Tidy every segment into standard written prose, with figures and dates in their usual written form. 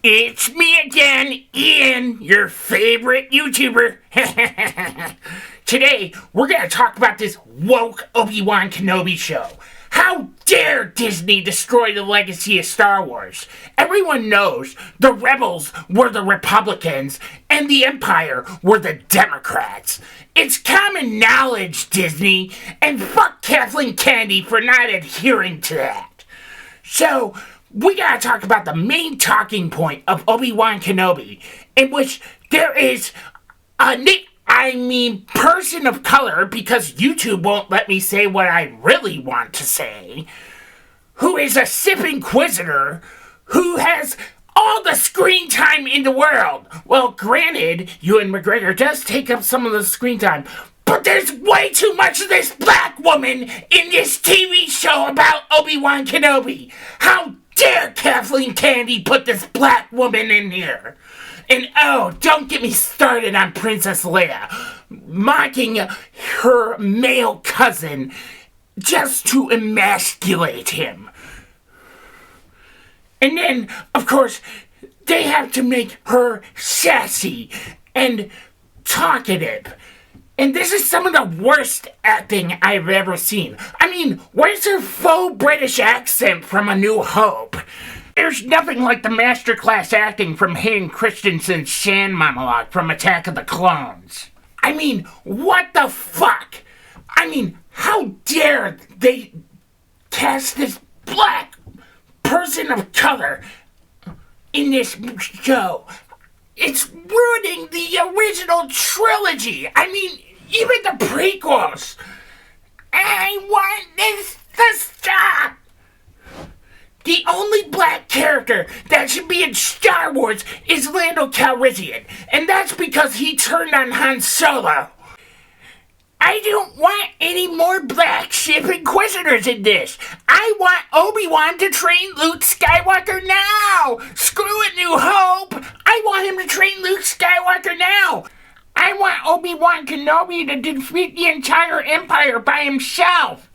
It's me again, Ian, your favorite YouTuber. Today, we're going to talk about this woke Obi Wan Kenobi show. How dare Disney destroy the legacy of Star Wars? Everyone knows the rebels were the Republicans and the Empire were the Democrats. It's common knowledge, Disney, and fuck Kathleen Kennedy for not adhering to that. So, we gotta talk about the main talking point of Obi-Wan Kenobi, in which there is a person of color, because YouTube won't let me say what I really want to say, who is a Sith Inquisitor, who has all the screen time in the world. Well, granted, Ewan McGregor does take up some of the screen time, but there's way too much of this black woman in this TV show about Obi-Wan Kenobi. How dare Kathleen Kennedy put this black woman in here? And oh, don't get me started on Princess Leia, mocking her male cousin just to emasculate him. And then, of course, they have to make her sassy and talkative. And this is some of the worst acting I've ever seen. I mean, where's her faux British accent from A New Hope? There's nothing like the masterclass acting from Hayden Christensen's Shan monologue from Attack of the Clones. I mean, what the fuck? I mean, how dare they cast this black person of color in this show? It's ruining the original trilogy. I mean, even the prequels. I want this to stop. The only black character that should be in Star Wars is Lando Calrissian, and that's because he turned on Han Solo. I don't want any more black Sith Inquisitors in this. I want Obi-Wan to train Luke Skywalker now. Screw A New Hope. I want him to train Luke Skywalker now. I want Obi-Wan Kenobi to defeat the entire Empire by himself.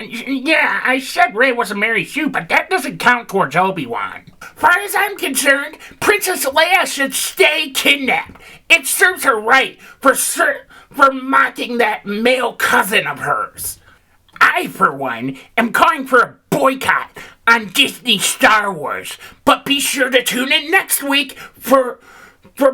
Yeah, I said Rey was a Mary Sue, but that doesn't count towards Obi-Wan. Far as I'm concerned, Princess Leia should stay kidnapped. It serves her right for mocking that male cousin of hers. I, for one, am calling for a boycott on Disney Star Wars, but be sure to tune in next week for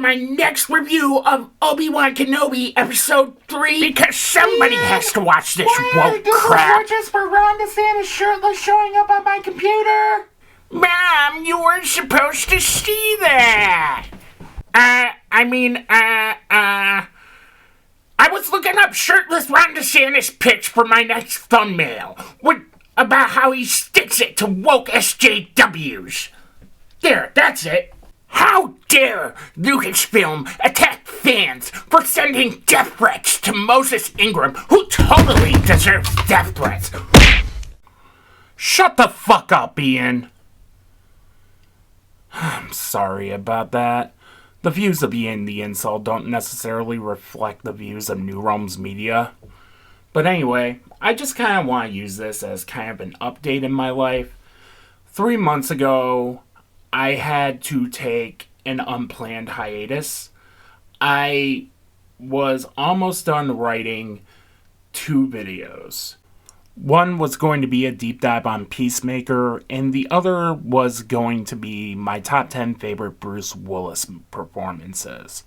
my next review of Obi-Wan Kenobi Episode 3, because somebody has to watch this woke crap. Just for Ron DeSantis shirtless showing up on my computer? Mom, you weren't supposed to see that. I was looking up shirtless Ron DeSantis pics for my next thumbnail, about how he sticks it to woke SJWS. There, that's it. How dare Lucasfilm attack fans for sending death threats to Moses Ingram, who totally deserves death threats? Shut the fuck up, Ian. I'm sorry about that. The views of Ian the Incel don't necessarily reflect the views of New Realms Media. But anyway, I just kind of want to use this as kind of an update in my life. 3 months ago, I had to take an unplanned hiatus. I was almost done writing 2 videos. One was going to be a deep dive on Peacemaker, and the other was going to be my top 10 favorite Bruce Willis performances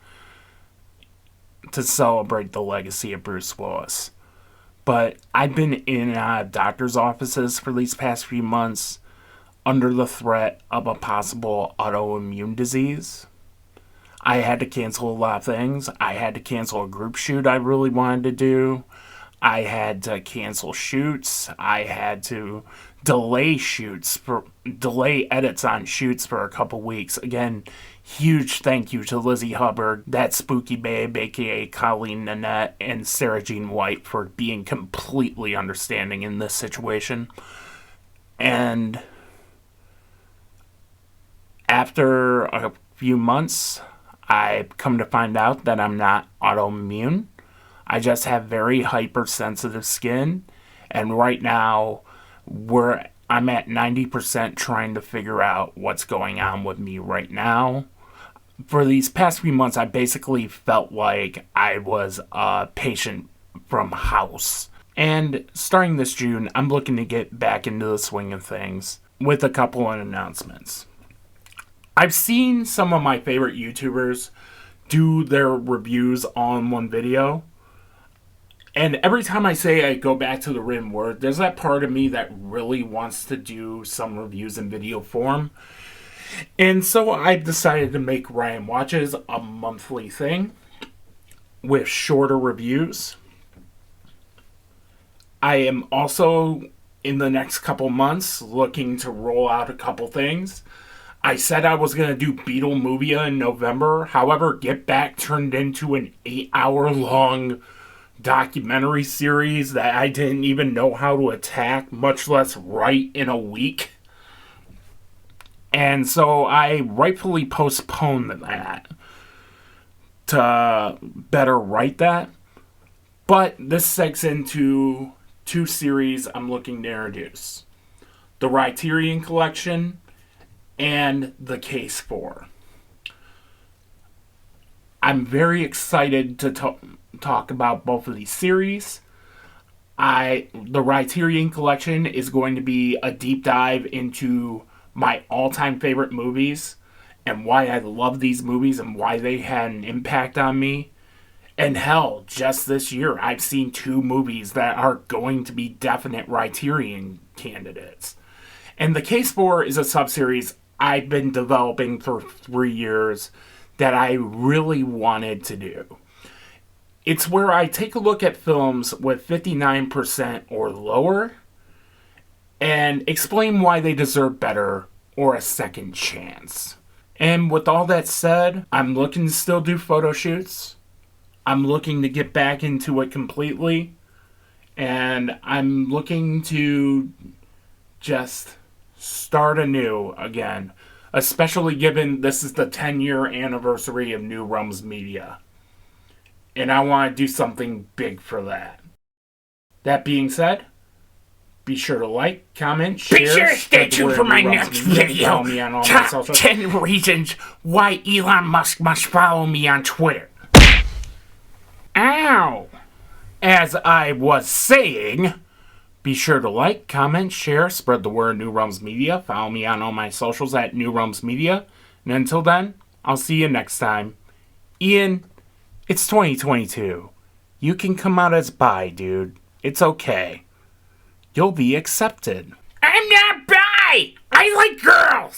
to celebrate the legacy of Bruce Willis. But I've been in and out of doctor's offices for these past few months under the threat of a possible autoimmune disease. I had to cancel a lot of things. I had to cancel a group shoot I really wanted to do. I had to cancel shoots. I had to delay edits on shoots for a couple weeks. Again, huge thank you to Lizzie Hubbard, that spooky babe, aka Colleen Nanette, and Sarah Jean White for being completely understanding in this situation. And after a few months, I've come to find out that I'm not autoimmune. I just have very hypersensitive skin, and right now we're I'm at 90% trying to figure out what's going on with me right now. For these past few months, I basically felt like I was a patient from house. And starting this June, I'm looking to get back into the swing of things with a couple of announcements. I've seen some of my favorite YouTubers do their reviews all in one video. And every time I say I go back to the written word, there's that part of me that really wants to do some reviews in video form. And so I decided to make Ryan Watches a monthly thing with shorter reviews. I am also, in the next couple months, looking to roll out a couple things. I said I was going to do Beetlemovia in November. However, Get Back turned into an 8-hour-long documentary series that I didn't even know how to attack, much less write in a week. And so I rightfully postponed that to better write that. But this segues into 2 series I'm looking to introduce. The Criterion Collection and The Case 4. I'm very excited to talk about both of these series. The Criterion Collection is going to be a deep dive into my all-time favorite movies and why I love these movies and why they had an impact on me. And hell, just this year, I've seen 2 movies that are going to be definite Criterion candidates. And The Case 4 is a subseries I've been developing for 3 years that I really wanted to do. It's where I take a look at films with 59% or lower and explain why they deserve better or a second chance. And with all that said, I'm looking to still do photo shoots. I'm looking to get back into it completely. And I'm looking to just start anew again. Especially given this is the 10-year anniversary of New Realms Media. And I want to do something big for that. That being said, be sure to like, comment, share. Be sure to stay tuned for my next video. Top 10 reasons why Elon Musk must follow me on Twitter. Ow! As I was saying, be sure to like, comment, share, spread the word New Realms Media. Follow me on all my socials at New Realms Media. And until then, I'll see you next time. Ian, it's 2022. You can come out as bi, dude. It's okay. You'll be accepted. I'm not bi! I like girls!